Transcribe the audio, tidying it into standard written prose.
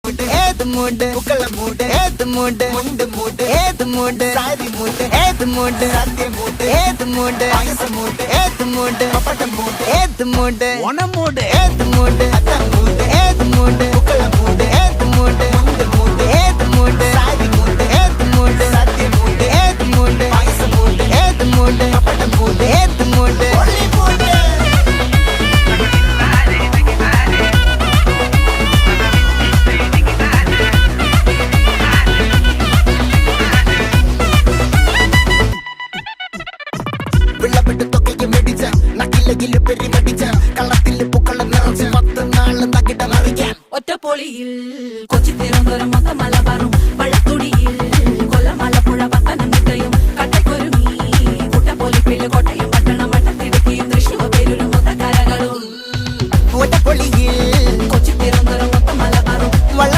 மூடு ஏது மூடு புக்கல மூடு ஏது மூடு முண்டு மூடு ஏது மூடு சாரி மூடு ஏது மூடு சத்திய மூடு ஏது மூடு பாயச மூடு ஏது மூடு பப்பட்ட மூடு ஏது மூடு ஒன மூடு ஏது மூடு அத்த மூடு ஏது மூடு புக்கல மூடு ஏது மூடு முண்டு மூடு ஏது மூடு சாரி மூடு ஏது மூடு சத்திய மூடு ஏது மூடு பாயச மூடு ஏது மூடு பப்பட்ட மூடு ஏது மூடு ஒளி மூடு വെള്ളപ്പെട്ട് തൊക്കയ്ക്ക് മെടിച്ച നക്കിലകില് പെരിമടിച്ച കള്ളത്തില് പൂക്കള നിറച്ച് 10 നാള് തകിട മറിയാൻ ഒറ്റപ്പൊളിയിൽ കൊച്ചി തിരുവനന്തപുരം മൊത്തം മലബാറും